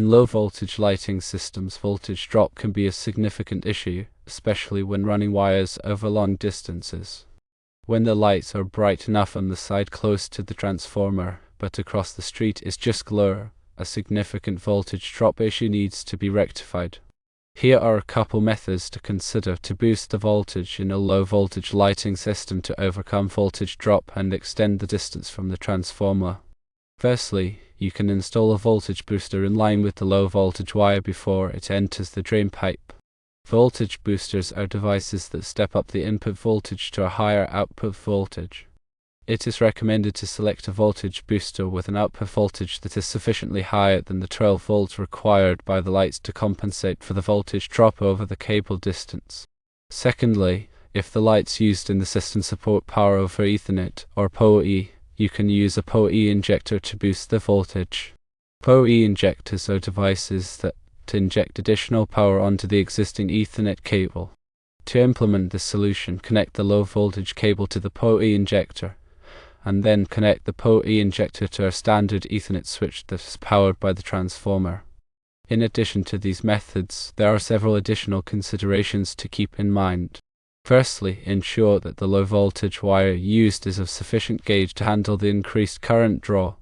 In low-voltage lighting systems, voltage drop can be a significant issue, especially when running wires over long distances. When the lights are bright enough on the side close to the transformer, but across the street is just glare, a significant voltage drop issue needs to be rectified. Here are a couple methods to consider to boost the voltage in a low-voltage lighting system to overcome voltage drop and extend the distance from the transformer. Firstly, you can install a voltage booster in line with the low-voltage wire before it enters the drain pipe. Voltage boosters are devices that step up the input voltage to a higher output voltage. It is recommended to select a voltage booster with an output voltage that is sufficiently higher than the 12 volts required by the lights to compensate for the voltage drop over the cable distance. Secondly, if the lights used in the system support power over Ethernet or PoE, you can use a PoE injector to boost the voltage. PoE injectors are devices that inject additional power onto the existing Ethernet cable. To implement this solution, connect the low-voltage cable to the PoE injector, and then connect the PoE injector to a standard Ethernet switch that is powered by the transformer. In addition to these methods, there are several additional considerations to keep in mind. Firstly, ensure that the low-voltage wire used is of sufficient gauge to handle the increased current draw.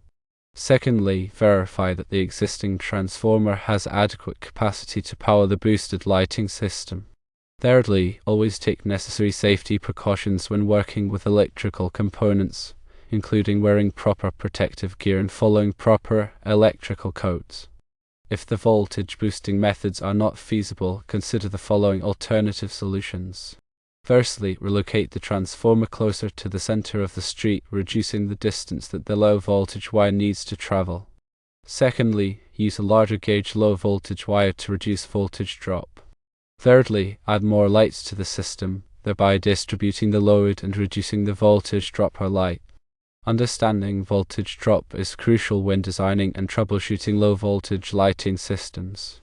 Secondly, verify that the existing transformer has adequate capacity to power the boosted lighting system. Thirdly, always take necessary safety precautions when working with electrical components, including wearing proper protective gear and following proper electrical codes. If the voltage boosting methods are not feasible, consider the following alternative solutions. Firstly, relocate the transformer closer to the center of the street, reducing the distance that the low voltage wire needs to travel. Secondly, use a larger gauge low voltage wire to reduce voltage drop. Thirdly, add more lights to the system, thereby distributing the load and reducing the voltage drop per light. Understanding voltage drop is crucial when designing and troubleshooting low-voltage lighting systems.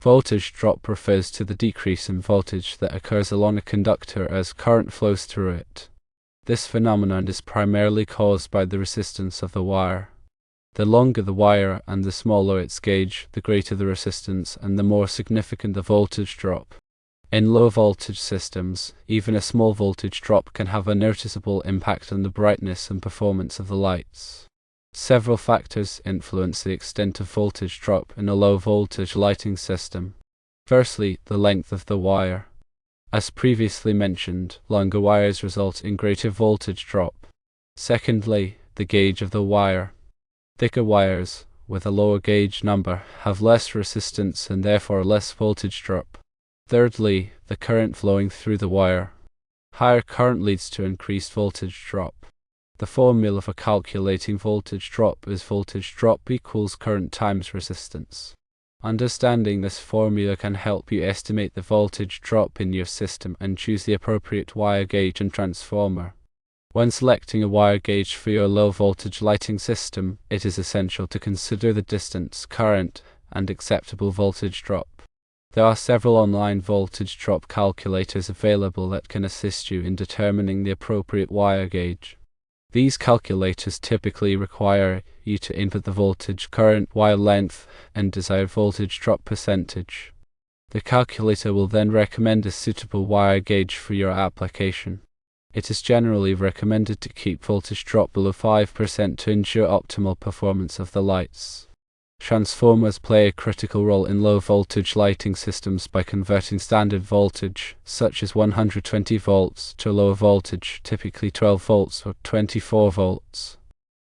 Voltage drop refers to the decrease in voltage that occurs along a conductor as current flows through it. This phenomenon is primarily caused by the resistance of the wire. The longer the wire and the smaller its gauge, the greater the resistance and the more significant the voltage drop. In low-voltage systems, even a small voltage drop can have a noticeable impact on the brightness and performance of the lights. Several factors influence the extent of voltage drop in a low-voltage lighting system. Firstly, the length of the wire. As previously mentioned, longer wires result in greater voltage drop. Secondly, the gauge of the wire. Thicker wires, with a lower gauge number, have less resistance and therefore less voltage drop. Thirdly, the current flowing through the wire. Higher current leads to increased voltage drop. The formula for calculating voltage drop is voltage drop equals current times resistance. Understanding this formula can help you estimate the voltage drop in your system and choose the appropriate wire gauge and transformer. When selecting a wire gauge for your low-voltage lighting system, it is essential to consider the distance, current, and acceptable voltage drop. There are several online voltage drop calculators available that can assist you in determining the appropriate wire gauge. These calculators typically require you to input the voltage, current, wire length, and desired voltage drop percentage. The calculator will then recommend a suitable wire gauge for your application. It is generally recommended to keep voltage drop below 5% to ensure optimal performance of the lights. Transformers play a critical role in low-voltage lighting systems by converting standard voltage, such as 120 volts, to lower voltage, typically 12 volts or 24 volts.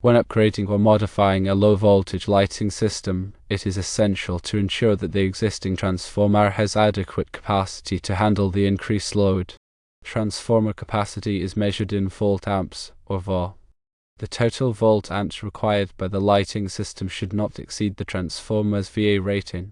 When upgrading or modifying a low-voltage lighting system, it is essential to ensure that the existing transformer has adequate capacity to handle the increased load. Transformer capacity is measured in volt amps, or VA. The total volt amps required by the lighting system should not exceed the transformer's VA rating.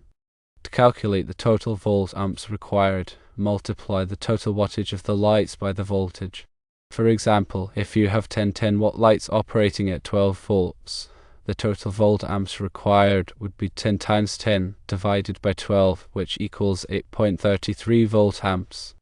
To calculate the total volt amps required, multiply the total wattage of the lights by the voltage. For example, if you have 10 10-watt lights operating at 12 volts, the total volt amps required would be 10 times 10 divided by 12, which equals 8.33 volt amps.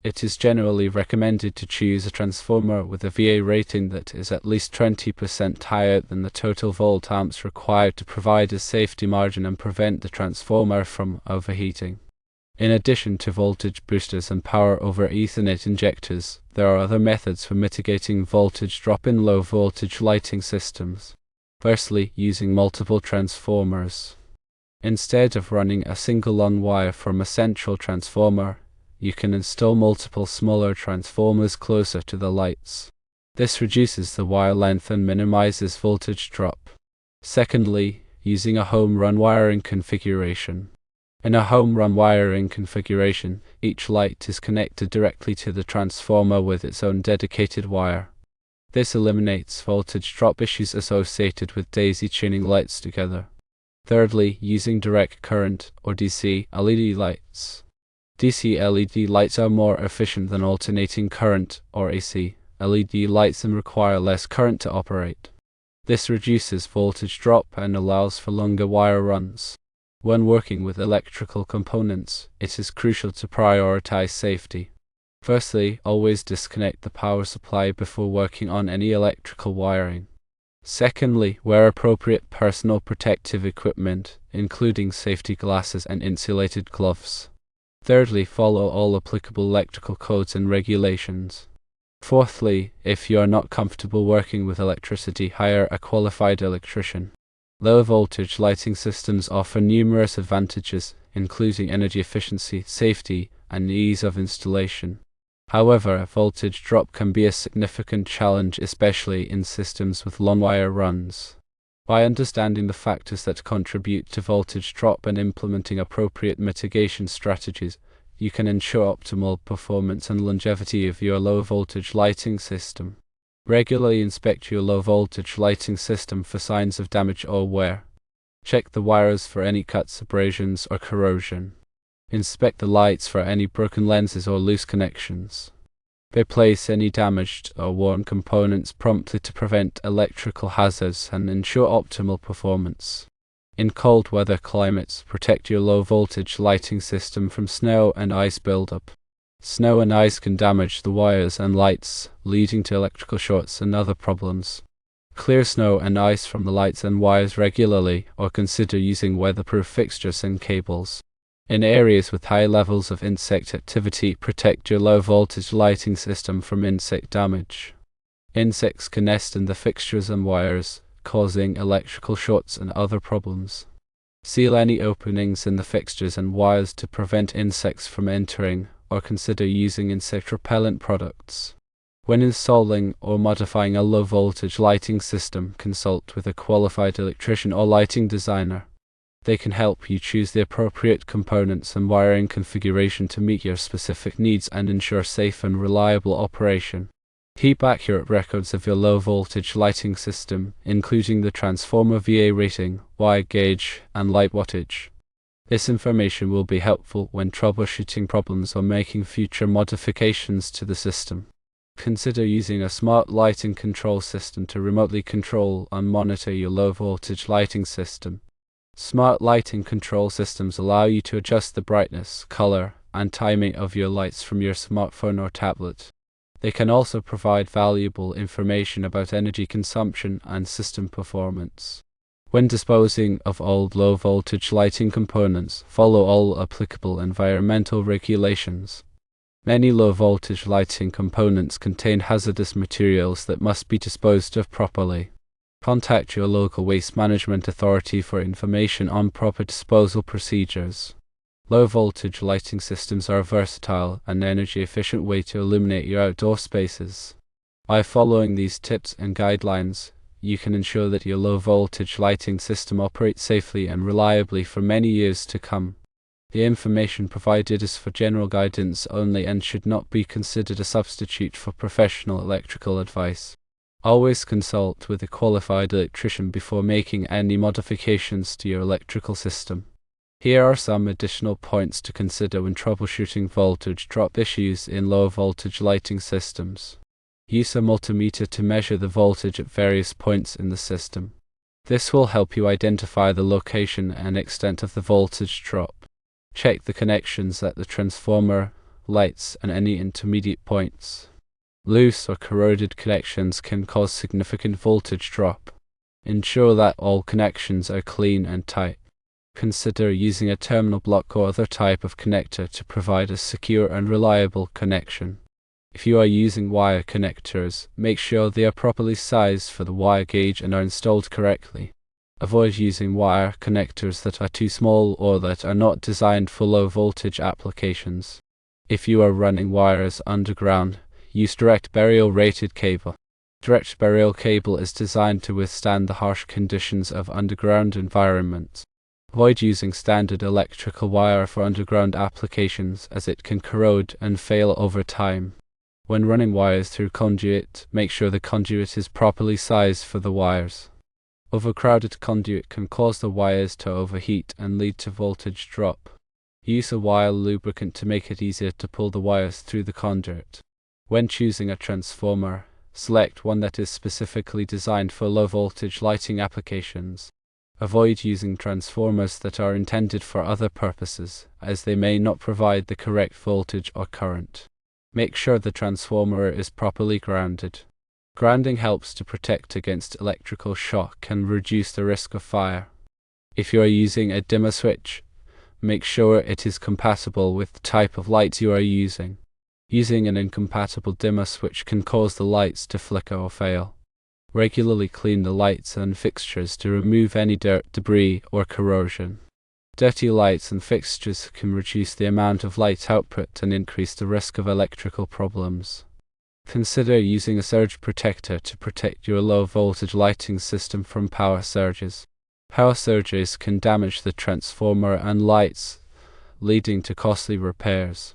It is generally recommended to choose a transformer with a VA rating that is at least 20% higher than the total volt amps required to provide a safety margin and prevent the transformer from overheating. In addition to voltage boosters and power over Ethernet injectors, there are other methods for mitigating voltage drop in low voltage lighting systems. Firstly, using multiple transformers. Instead of running a single on wire from a central transformer, you can install multiple smaller transformers closer to the lights. This reduces the wire length and minimizes voltage drop. Secondly, using a home run wiring configuration. In a home run wiring configuration, each light is connected directly to the transformer with its own dedicated wire. This eliminates voltage drop issues associated with daisy chaining lights together. Thirdly, using direct current or DC LED lights. DC LED lights are more efficient than alternating current or AC LED lights and require less current to operate. This reduces voltage drop and allows for longer wire runs. When working with electrical components, it is crucial to prioritize safety. Firstly, always disconnect the power supply before working on any electrical wiring. Secondly, wear appropriate personal protective equipment, including safety glasses and insulated gloves. Thirdly, follow all applicable electrical codes and regulations. Fourthly, if you are not comfortable working with electricity, hire a qualified electrician. Low voltage lighting systems offer numerous advantages, including energy efficiency, safety, and ease of installation. However, voltage drop can be a significant challenge, especially in systems with long wire runs. By understanding the factors that contribute to voltage drop and implementing appropriate mitigation strategies, you can ensure optimal performance and longevity of your low voltage lighting system. Regularly inspect your low voltage lighting system for signs of damage or wear. Check the wires for any cuts, abrasions, or corrosion. Inspect the lights for any broken lenses or loose connections. Replace any damaged or worn components promptly to prevent electrical hazards and ensure optimal performance. In cold weather climates, protect your low voltage lighting system from snow and ice buildup. Snow and ice can damage the wires and lights, leading to electrical shorts and other problems. Clear snow and ice from the lights and wires regularly, or consider using weatherproof fixtures and cables. In areas with high levels of insect activity, protect your low voltage lighting system from insect damage. Insects can nest in the fixtures and wires, causing electrical shorts and other problems. Seal any openings in the fixtures and wires to prevent insects from entering, or consider using insect repellent products. When installing or modifying a low voltage lighting system, consult with a qualified electrician or lighting designer. They can help you choose the appropriate components and wiring configuration to meet your specific needs and ensure safe and reliable operation. Keep accurate records of your low voltage lighting system, including the transformer VA rating, wire gauge, and light wattage. This information will be helpful when troubleshooting problems or making future modifications to the system. Consider using a smart lighting control system to remotely control and monitor your low voltage lighting system. Smart lighting control systems allow you to adjust the brightness, color, and timing of your lights from your smartphone or tablet. They can also provide valuable information about energy consumption and system performance. When disposing of old low voltage lighting components, follow all applicable environmental regulations. Many low voltage lighting components contain hazardous materials that must be disposed of properly. Contact your local waste management authority for information on proper disposal procedures. Low voltage lighting systems are a versatile and energy efficient way to illuminate your outdoor spaces. By following these tips and guidelines, you can ensure that your low voltage lighting system operates safely and reliably for many years to come. The information provided is for general guidance only and should not be considered a substitute for professional electrical advice. Always consult with a qualified electrician before making any modifications to your electrical system. Here are some additional points to consider when troubleshooting voltage drop issues in low voltage lighting systems. Use a multimeter to measure the voltage at various points in the system. This will help you identify the location and extent of the voltage drop. Check the connections at the transformer, lights, and any intermediate points. Loose or corroded connections can cause significant voltage drop. Ensure that all connections are clean and tight. Consider using a terminal block or other type of connector to provide a secure and reliable connection. If you are using wire connectors, make sure they are properly sized for the wire gauge and are installed correctly. Avoid using wire connectors that are too small or that are not designed for low voltage applications. If you are running wires underground, use direct burial rated cable. Direct burial cable is designed to withstand the harsh conditions of underground environments. Avoid using standard electrical wire for underground applications as it can corrode and fail over time. When running wires through conduit, make sure the conduit is properly sized for the wires. Overcrowded conduit can cause the wires to overheat and lead to voltage drop. Use a wire lubricant to make it easier to pull the wires through the conduit. When choosing a transformer, select one that is specifically designed for low voltage lighting applications. Avoid using transformers that are intended for other purposes, as they may not provide the correct voltage or current. Make sure the transformer is properly grounded. Grounding helps to protect against electrical shock and reduce the risk of fire. If you are using a dimmer switch, make sure it is compatible with the type of light you are using. Using an incompatible dimmer switch can cause the lights to flicker or fail. Regularly clean the lights and fixtures to remove any dirt, debris, or corrosion. Dirty lights and fixtures can reduce the amount of light output and increase the risk of electrical problems. Consider using a surge protector to protect your low voltage lighting system from power surges. Power surges can damage the transformer and lights, leading to costly repairs.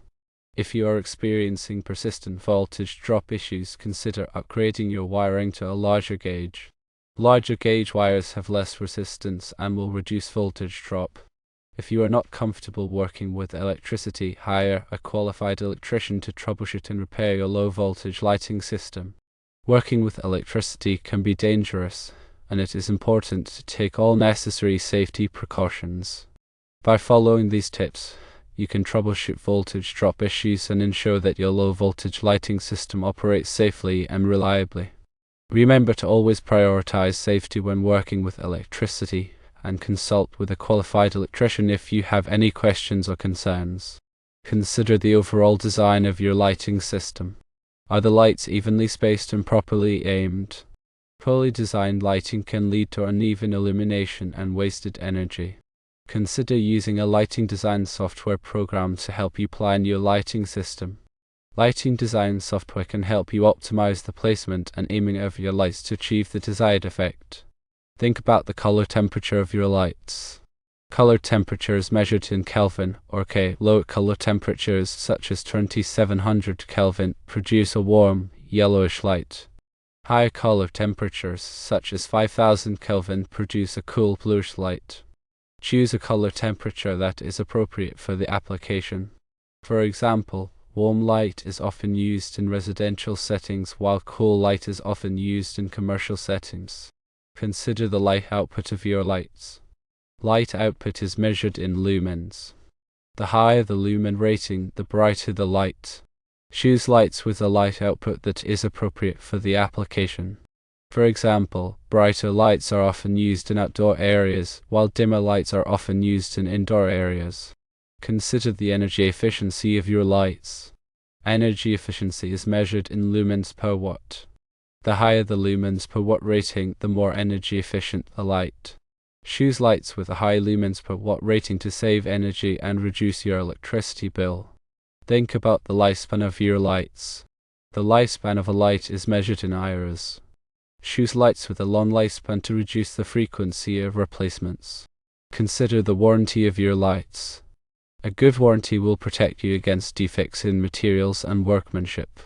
If you are experiencing persistent voltage drop issues, consider upgrading your wiring to a larger gauge. Larger gauge wires have less resistance and will reduce voltage drop. If you are not comfortable working with electricity, hire a qualified electrician to troubleshoot and repair your low voltage lighting system. Working with electricity can be dangerous, and it is important to take all necessary safety precautions. By following these tips, you can troubleshoot voltage drop issues and ensure that your low voltage lighting system operates safely and reliably. Remember to always prioritize safety when working with electricity, and consult with a qualified electrician if you have any questions or concerns. Consider the overall design of your lighting system. Are the lights evenly spaced and properly aimed? Poorly designed lighting can lead to uneven illumination and wasted energy. Consider using a lighting design software program to help you plan your lighting system. Lighting design software can help you optimize the placement and aiming of your lights to achieve the desired effect. Think about the color temperature of your lights. Color temperature is measured in Kelvin or K. Low color temperatures such as 2700 Kelvin produce a warm, yellowish light. Higher color temperatures such as 5000 Kelvin produce a cool, bluish light. Choose a color temperature that is appropriate for the application. For example, warm light is often used in residential settings while cool light is often used in commercial settings. Consider the light output of your lights. Light output is measured in lumens. The higher the lumen rating, the brighter the light. Choose lights with a light output that is appropriate for the application. For example, brighter lights are often used in outdoor areas, while dimmer lights are often used in indoor areas. Consider the energy efficiency of your lights. Energy efficiency is measured in lumens per watt. The higher the lumens per watt rating, the more energy efficient the light. Choose lights with a high lumens per watt rating to save energy and reduce your electricity bill. Think about the lifespan of your lights. The lifespan of a light is measured in IRs. Choose lights with a long lifespan to reduce the frequency of replacements. Consider the warranty of your lights. A good warranty will protect you against defects in materials and workmanship.